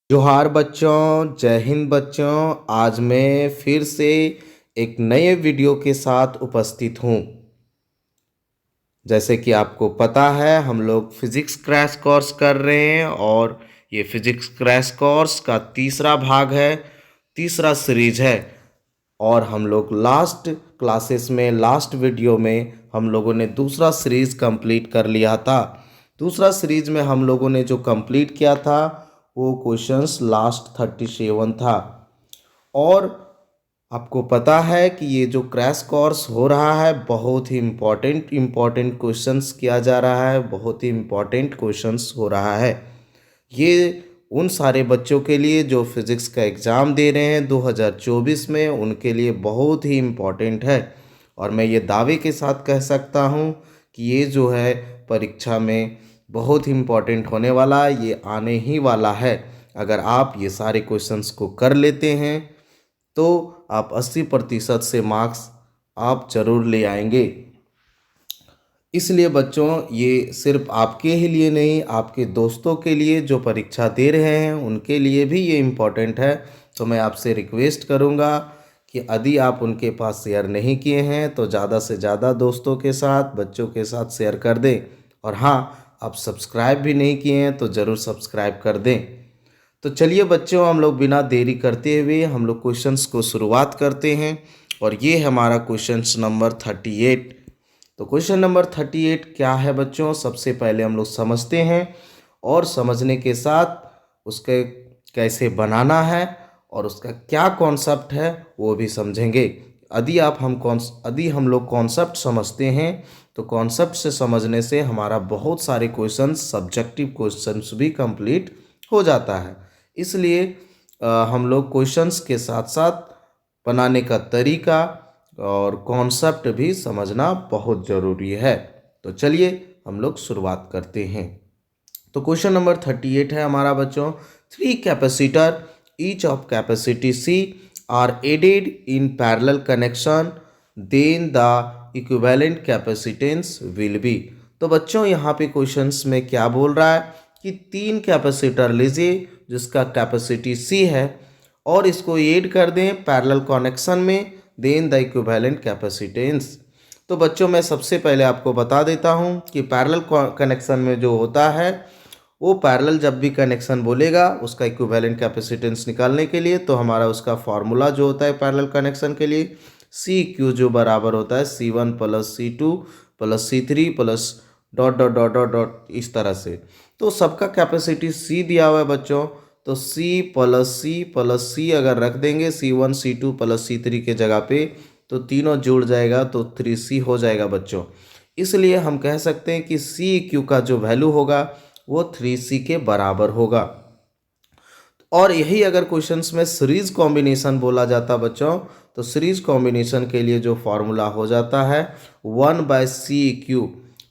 जोहार बच्चों, जय हिंद बच्चों। आज मैं फिर से एक नए वीडियो के साथ उपस्थित हूँ। जैसे कि आपको पता है हम लोग फिजिक्स क्रैश कोर्स कर रहे हैं और ये फिजिक्स क्रैश कोर्स का तीसरा भाग है, तीसरा सीरीज है। और हम लोग लास्ट क्लासेस में, लास्ट वीडियो में हम लोगों ने दूसरा सीरीज कंप्लीट कर लिया था। दूसरा सीरीज में हम लोगों ने जो कंप्लीट किया था वो क्वेश्चंस लास्ट 37 था। और आपको पता है कि ये जो क्रैश कोर्स हो रहा है बहुत ही इम्पोर्टेंट क्वेश्चंस किया जा रहा है, बहुत ही इम्पोर्टेंट क्वेश्चंस हो रहा है। ये उन सारे बच्चों के लिए जो फिज़िक्स का एग्ज़ाम दे रहे हैं 2024 में, उनके लिए बहुत ही इम्पोर्टेंट है। और मैं ये दावे के साथ कह सकता हूँ कि ये जो है परीक्षा में बहुत ही इम्पोर्टेंट होने वाला है, ये आने ही वाला है। अगर आप ये सारे क्वेश्चंस को कर लेते हैं तो आप 80% से मार्क्स आप जरूर ले आएंगे। इसलिए बच्चों ये सिर्फ आपके ही लिए नहीं, आपके दोस्तों के लिए जो परीक्षा दे रहे हैं उनके लिए भी ये इम्पोर्टेंट है। तो मैं आपसे रिक्वेस्ट करूँगा कि यदि आप उनके पास शेयर नहीं किए हैं तो ज़्यादा से ज़्यादा दोस्तों के साथ, बच्चों के साथ शेयर कर दें। और हाँ, आप सब्सक्राइब भी नहीं किए हैं तो ज़रूर सब्सक्राइब कर दें। तो चलिए बच्चों, हम लोग बिना देरी करते हुए हम लोग क्वेश्चंस को शुरुआत करते हैं। और ये है हमारा क्वेश्चंस नंबर 38। तो क्वेश्चन नंबर 38 क्या है बच्चों, सबसे पहले हम लोग समझते हैं और समझने के साथ उसके कैसे बनाना है और उसका क्या कॉन्सेप्ट है वो भी समझेंगे। यदि हम लोग कॉन्सेप्ट समझते हैं तो कॉन्सेप्ट से समझने से हमारा बहुत सारे क्वेश्चंस, सब्जेक्टिव क्वेश्चंस भी कंप्लीट हो जाता है। इसलिए हम लोग क्वेश्चंस के साथ साथ बनाने का तरीका और कॉन्सेप्ट भी समझना बहुत ज़रूरी है। तो चलिए हम लोग शुरुआत करते हैं। तो क्वेश्चन नंबर 38 है हमारा बच्चों, 3 capacitor each of capacity C are added in parallel connection, then the equivalent capacitance will be. तो बच्चों यहाँ पे क्वेश्चंस में क्या बोल रहा है कि 3 कैपेसिटर लीजिए जिसका कैपेसिटी C है और इसको ऐड कर दें पैरेलल कनेक्शन में, देन द इक्विवेलेंट कैपेसिटेंस। तो बच्चों मैं सबसे पहले आपको बता देता हूँ कि पैरेलल कनेक्शन में जो होता है वो पैरेलल जब भी कनेक्शन बोलेगा उसका इक्विवेलेंट कैपेसिटेंस निकालने के लिए तो हमारा उसका फॉर्मूला जो होता है पैरेलल कनेक्शन के लिए सी क्यू जो बराबर होता है C1 plus C2 plus C3 plus dot dot dot dot dot इस तरह से। तो सबका कैपेसिटी C दिया हुआ है बच्चों, तो C प्लस C अगर रख देंगे C1 C2 प्लस C3 के जगह पे तो तीनों जुड़ जाएगा तो 3C हो जाएगा बच्चों। इसलिए हम कह सकते हैं कि सी क्यू का जो वैल्यू होगा वो 3C के बराबर होगा। और यही अगर क्वेश्चंस में सीरीज कॉम्बिनेशन बोला जाता बच्चों तो सीरीज कॉम्बिनेशन के लिए जो फॉर्मूला हो जाता है 1/C क्यू,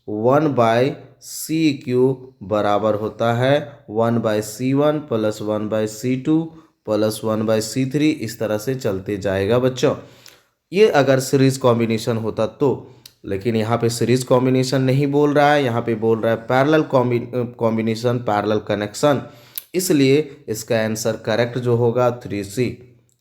1/C क्यू बराबर होता है 1/C1 plus 1/C2 plus 1/C3, इस तरह से चलते जाएगा बच्चों। ये अगर सीरीज कॉम्बिनेशन होता तो, लेकिन यहाँ पे सीरीज कॉम्बिनेशन नहीं बोल रहा है, यहाँ पे बोल रहा है पैरेलल कॉम्बिनेशन, पैरेलल कनेक्शन। इसलिए इसका आंसर करेक्ट जो होगा 3C।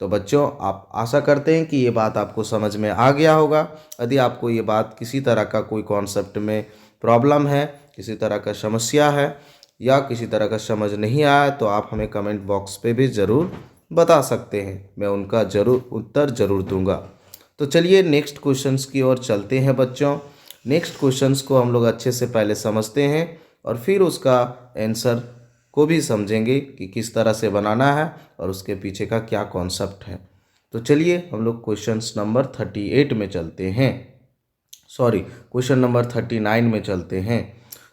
तो बच्चों आप आशा करते हैं कि ये बात आपको समझ में आ गया होगा। यदि आपको ये बात किसी तरह का कोई कॉन्सेप्ट में प्रॉब्लम है, किसी तरह का समस्या है या किसी तरह का समझ नहीं आया तो आप हमें कमेंट बॉक्स पे भी ज़रूर बता सकते हैं, मैं उनका उत्तर ज़रूर दूंगा। तो चलिए नेक्स्ट क्वेश्चंस की ओर चलते हैं बच्चों। नेक्स्ट क्वेश्चंस को हम लोग अच्छे से पहले समझते हैं और फिर उसका आंसर को भी समझेंगे कि किस तरह से बनाना है और उसके पीछे का क्या कॉन्सेप्ट है। तो चलिए हम लोग क्वेश्चंस नंबर 38 में चलते हैं, सॉरी क्वेश्चन नंबर 39 में चलते हैं।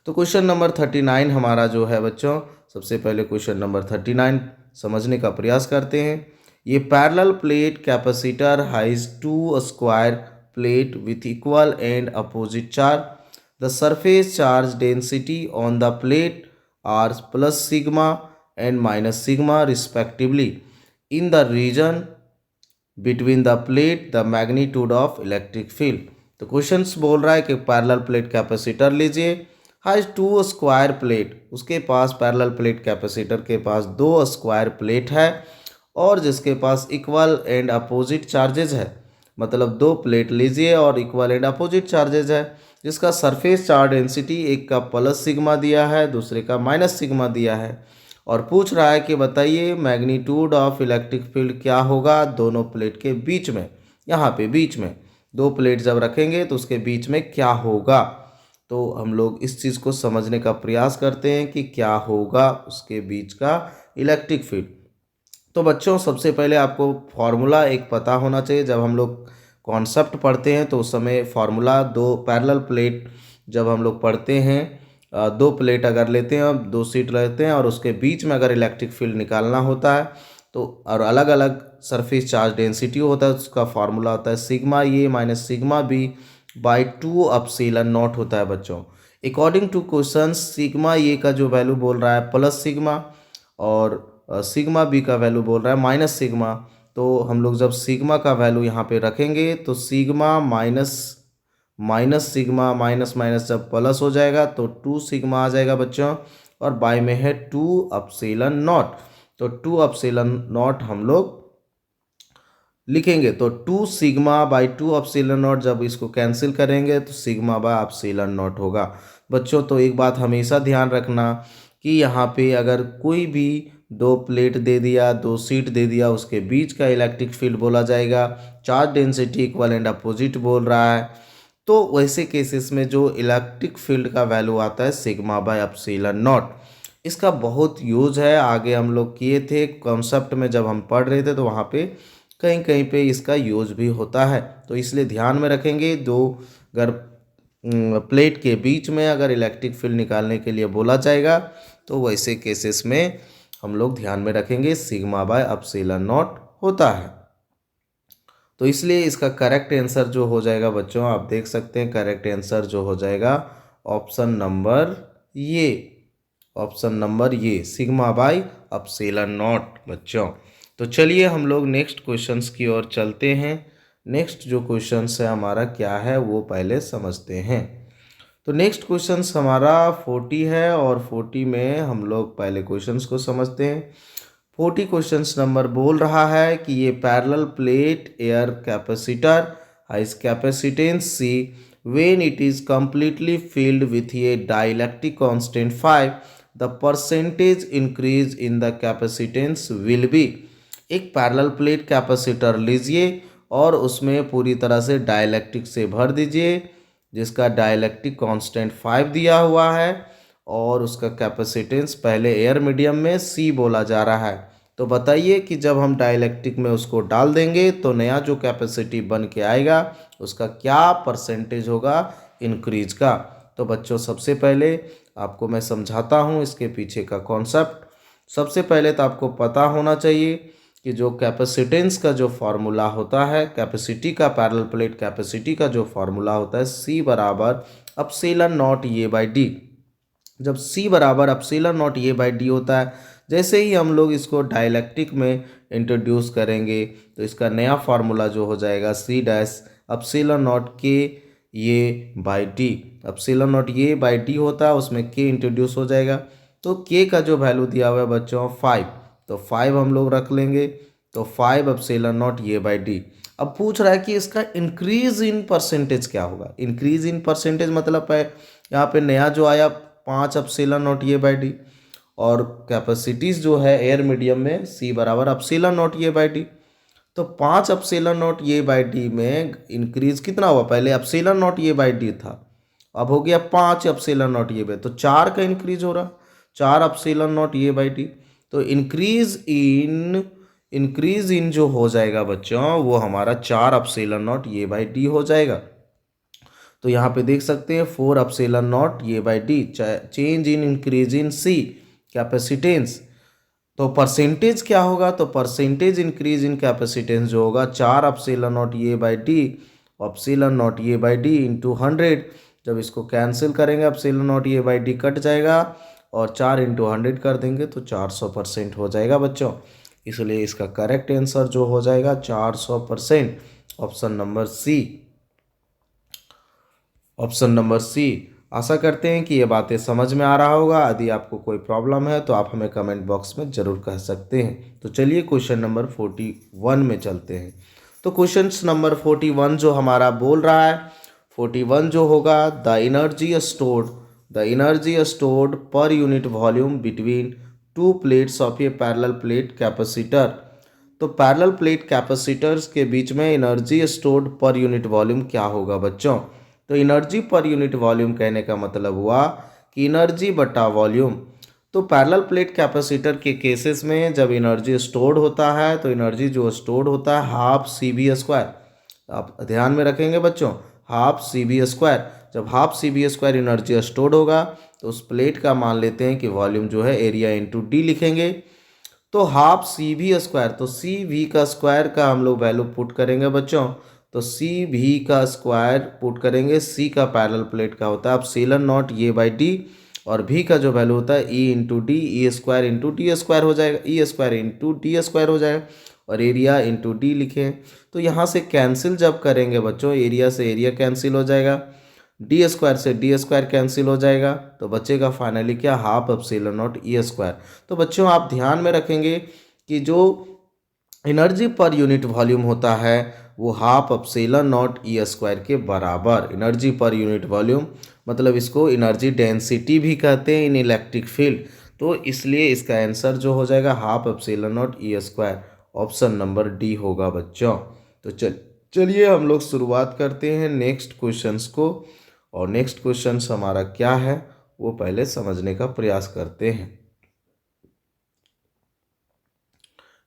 तो क्वेश्चन नंबर 39 हमारा जो है बच्चों, सबसे पहले क्वेश्चन नंबर 39 समझने का प्रयास करते हैं। ये parallel plate capacitor has two square plate with equal and opposite charge. The surface charge density on the plate are plus sigma and minus sigma respectively. In the region between the plate the magnitude of electric field. तो questions बोल रहा है कि parallel plate capacitor लीजिए, has two square plate, उसके पास parallel plate capacitor के पास दो स्क्वायर प्लेट है और जिसके पास इक्वल एंड अपोजिट चार्जेज है, मतलब दो प्लेट लीजिए और इक्वल एंड अपोजिट चार्जेज है, जिसका सरफेस चार्ज डेंसिटी एक का प्लस सिग्मा दिया है, दूसरे का माइनस सिग्मा दिया है और पूछ रहा है कि बताइए मैग्नीट्यूड ऑफ इलेक्ट्रिक फील्ड क्या होगा दोनों प्लेट के बीच में। यहाँ पे बीच में दो प्लेट जब रखेंगे तो उसके बीच में क्या होगा, तो हम लोग इस चीज़ को समझने का प्रयास करते हैं कि क्या होगा उसके बीच का इलेक्ट्रिक फील्ड। तो बच्चों सबसे पहले आपको फॉर्मूला एक पता होना चाहिए। जब हम लोग कॉन्सेप्ट पढ़ते हैं तो उस समय फार्मूला दो पैरेलल प्लेट जब हम लोग पढ़ते हैं, दो प्लेट अगर लेते हैं और दो सीट लेते हैं और उसके बीच में अगर इलेक्ट्रिक फील्ड निकालना होता है तो और अलग अलग सरफेस चार्ज डेंसिटी होता है, उसका फार्मूला होता है sigma A minus sigma B by 2 epsilon nought होता है बच्चों। According to question sigma A का जो वैल्यू बोल रहा है प्लस सिग्मा और सिग्मा बी का वैल्यू बोल रहा है माइनस सिग्मा। तो हम लोग जब सिग्मा का वैल्यू यहाँ पे रखेंगे तो sigma minus minus sigma minus minus जब प्लस हो जाएगा तो 2 सिग्मा आ जाएगा बच्चों और बाय में है 2 अपसिलन नॉट। तो 2 अपसिलन नॉट हम लोग लिखेंगे तो 2 सिग्मा बाई 2 अपसिलन नॉट, जब इसको कैंसिल करेंगे तो सिग्मा बाय अपसिलन नॉट होगा बच्चों। तो एक बात हमेशा ध्यान रखना कि यहाँ पे अगर कोई भी दो प्लेट दे दिया दो सीट दे दिया उसके बीच का इलेक्ट्रिक फील्ड बोला जाएगा, charge density equal and opposite बोल रहा है, तो वैसे केसेस में जो इलेक्ट्रिक फील्ड का वैल्यू आता है सिग्मा बाय अपसिलन नॉट। इसका बहुत यूज है, आगे हम लोग किए थे कॉन्सेप्ट में जब हम पढ़ रहे थे तो वहाँ पे कहीं कहीं पे इसका यूज भी होता है। तो इसलिए ध्यान में रखेंगे दो अगर प्लेट के बीच में अगर इलेक्ट्रिक फील्ड निकालने के लिए बोला जाएगा तो वैसे केसेस में हम लोग ध्यान में रखेंगे सिग्मा बाय अपसिलन नॉट होता है। तो इसलिए इसका करेक्ट आंसर जो हो जाएगा बच्चों आप देख सकते हैं, करेक्ट आंसर जो हो जाएगा ऑप्शन नंबर ये, ऑप्शन नंबर ये सिग्मा बाय अपसिलन नॉट बच्चों। तो चलिए हम लोग नेक्स्ट क्वेश्चंस की ओर चलते हैं। नेक्स्ट जो क्वेश्चंस है हमारा क्या है वो पहले समझते हैं। तो नेक्स्ट क्वेश्चंस हमारा 40 है और 40 में हम लोग पहले क्वेश्चंस को समझते हैं। 40 क्वेश्चंस नंबर बोल रहा है कि ये parallel plate air capacitor has capacitance C when it is completely filled with a dielectric constant 5 the percentage increase in the capacitance will be. एक पैरेलल प्लेट कैपेसिटर लीजिए और उसमें पूरी तरह से डाइलेक्ट्रिक से भर दीजिए जिसका डाइलेक्ट्रिक कांस्टेंट 5 दिया हुआ है और उसका कैपेसिटेंस पहले एयर मीडियम में सी बोला जा रहा है। तो बताइए कि जब हम डाइलेक्ट्रिक में उसको डाल देंगे तो नया जो कैपेसिटी बन के आएगा उसका क्या परसेंटेज होगा इंक्रीज का। तो बच्चों सबसे पहले आपको मैं समझाता हूँ इसके पीछे का कॉन्सेप्ट। सबसे पहले तो आपको पता होना चाहिए कि जो कैपेसिटेंस का जो फार्मूला होता है, कैपेसिटी का पैरेलल प्लेट कैपेसिटी का जो फार्मूला होता है सी बराबर अपसिलन नॉट ए बाई डी। जब सी बराबर अपसिलन नॉट ए बाई डी होता है, जैसे ही हम लोग इसको डाइलेक्ट्रिक में इंट्रोड्यूस करेंगे तो इसका नया फार्मूला जो हो जाएगा सी डैश अपसिलन नॉट के ये बाई डी। अपसिलन नॉट ये बाई डी होता है उसमें के इंट्रोड्यूस हो जाएगा तो के का जो वैल्यू दिया हुआ है बच्चों 5, तो 5 हम लोग रख लेंगे तो 5 अपसिलन नॉट ये बाई डी। अब पूछ रहा है कि इसका इंक्रीज इन परसेंटेज क्या होगा। इंक्रीज इन परसेंटेज मतलब है यहाँ पे नया जो आया 5 अपसिलन नॉट ये बाई डी और कैपेसिटीज जो है एयर मीडियम में सी बराबर अपसिलन नॉट ये बाई डी। तो 5 अपसिलन नॉट ये बाई डी में इंक्रीज कितना हुआ, पहले अपसिलन नॉट ये बाई डी था अब हो गया 5 अपसिलन नॉट ये बाई, तो 4 का इंक्रीज हो रहा 4 अपसिलन नॉट ये बाई डी। तो इंक्रीज इन जो हो जाएगा बच्चों वो हमारा 4 अपसिलन नॉट ये बाई डी हो जाएगा। तो यहाँ पे देख सकते हैं 4 अपसिलन नॉट ये by D change in increase in C capacitance. तो परसेंटेज क्या होगा, तो परसेंटेज इंक्रीज इन कैपेसिटेंस जो होगा 4 अपसिलन नॉट ये बाई डी अपसिलन नॉट ये बाई डी इंटू 100। जब इसको कैंसिल करेंगे अपसिलन नॉट ये बाई डी कट जाएगा और 4 इंटू 100 कर देंगे तो 400% हो जाएगा बच्चों। इसलिए इसका करेक्ट आंसर जो हो जाएगा 400%, option number C, option number C. आशा करते हैं कि ये बातें समझ में आ रहा होगा। यदि आपको कोई प्रॉब्लम है तो आप हमें कमेंट बॉक्स में ज़रूर कह सकते हैं। तो चलिए क्वेश्चन नंबर 41 में चलते हैं। तो क्वेश्चन नंबर 41 जो हमारा बोल रहा है, 41 जो होगा, the energy stored per unit volume between two plates of A parallel plate capacitor. तो पैरेलल प्लेट कैपेसिटर्स के बीच में energy stored per unit volume क्या होगा बच्चों? तो एनर्जी पर यूनिट वॉल्यूम कहने का मतलब हुआ कि एनर्जी बटा वॉल्यूम। तो पैरेलल प्लेट कैपेसिटर के केसेस में जब एनर्जी स्टोर्ड होता है तो एनर्जी जो स्टोर्ड होता है हाफ सी बी स्क्वायर, आप ध्यान में रखेंगे बच्चों, हाफ सी बी स्क्वायर। जब half C V square energy stored होगा तो उस प्लेट का मान लेते हैं कि वॉल्यूम जो है एरिया इंटू डी लिखेंगे। तो हाफ सी वी स्क्वायर, तो सी वी का स्क्वायर का हम लोग वैल्यू पुट करेंगे बच्चों। तो सी वी का स्क्वायर पुट करेंगे, सी का पैरेलल प्लेट का होता है epsilon not a by D, और भी का जो वैल्यू होता है E into D, E square into D square हो जाएगा, E square into D square हो जाएगा, और एरिया इंटू डी लिखें। तो यहाँ से कैंसिल जब करेंगे बच्चों, एरिया से एरिया कैंसिल हो जाएगा, डी स्क्वायर से डी स्क्वायर कैंसिल हो जाएगा, तो बचेगा फाइनली क्या, half epsilon not E square. तो बच्चों आप ध्यान में रखेंगे कि जो एनर्जी पर यूनिट वॉल्यूम होता है वो half epsilon not E square के बराबर, एनर्जी पर यूनिट वॉल्यूम मतलब इसको एनर्जी डेंसिटी भी कहते हैं इन इलेक्ट्रिक फील्ड। तो इसलिए इसका आंसर जो हो जाएगा half epsilon not E square, option number D होगा बच्चों। तो चलिए हम लोग शुरुआत करते हैं नेक्स्ट क्वेश्चंस को, और नेक्स्ट क्वेश्चन हमारा क्या है वो पहले समझने का प्रयास करते हैं।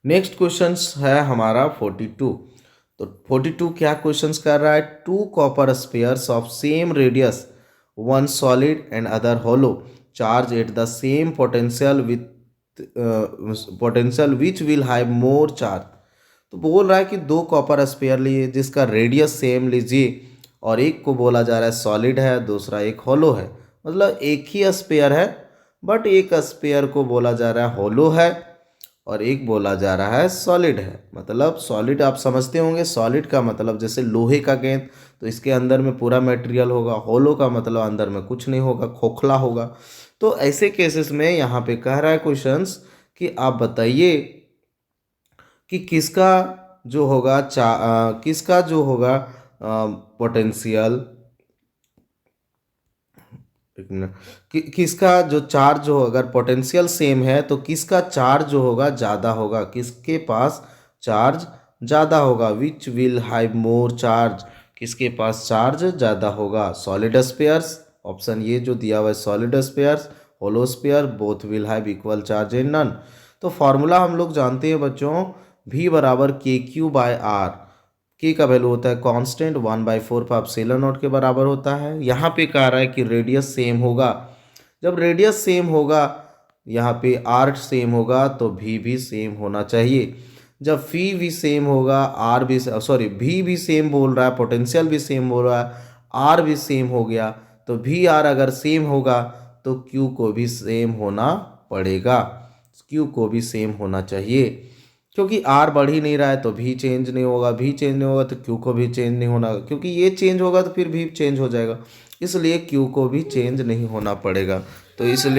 नेक्स्ट क्वेश्चन है हमारा 42। तो 42 क्या क्वेश्चंस कर रहा है, two copper spheres of same radius, one solid and other hollow, charge at the same potential which will have more charge. तो बोल रहा है कि दो कॉपर स्पेयर लिए जिसका रेडियस सेम लीजिए, और एक को बोला जा रहा है सॉलिड है, दूसरा एक होलो है, मतलब एक ही स्पेयर है बट एक स्पेयर को बोला जा रहा है होलो है और एक बोला जा रहा है सॉलिड है। मतलब सॉलिड आप समझते होंगे, सॉलिड का मतलब जैसे लोहे का गेंद, तो इसके अंदर में पूरा मटेरियल होगा, होलो का मतलब अंदर में कुछ नहीं होगा, खोखला होगा। तो ऐसे केसेस में यहाँ पे कह रहा है क्वेश्चंस कि आप बताइए कि किसका जो होगा किसका जो होगा पोटेंशियल, किसका जो चार्ज जो अगर पोटेंशियल सेम है तो किसका चार्ज जो होगा ज़्यादा होगा, किसके पास चार्ज ज़्यादा होगा, विच विल हैव मोर चार्ज, किसके पास चार्ज ज़्यादा होगा, सॉलिड स्पेयर्स, ऑप्शन ये जो दिया हुआ है solid spheres, hollow sphere, both will have equal charge and none. तो फॉर्मूला हम लोग जानते हैं बच्चों, V बराबर के क्यू बाय आर, के का वैल्यू होता है कांस्टेंट 1/4 पर एप्सिलॉन नॉट के बराबर होता है। यहाँ पे कह रहा है कि रेडियस सेम होगा, जब रेडियस सेम होगा यहाँ पे आर सेम होगा तो भी सेम होना चाहिए। जब फी भी सेम होगा, आर भी भी सेम बोल रहा है, पोटेंशियल भी सेम बोल रहा है, आर भी सेम हो गया, तो भी आर अगर सेम होगा तो क्यू को भी सेम होना पड़ेगा, क्यू को भी सेम होना चाहिए, क्योंकि आर बढ़ ही नहीं रहा है तो भी चेंज नहीं होगा, भी चेंज नहीं होगा तो क्यू को भी चेंज नहीं होना, क्योंकि ये चेंज होगा तो फिर भी चेंज हो जाएगा, इसलिए क्यू को भी चेंज नहीं होना पड़ेगा। तो इसलिए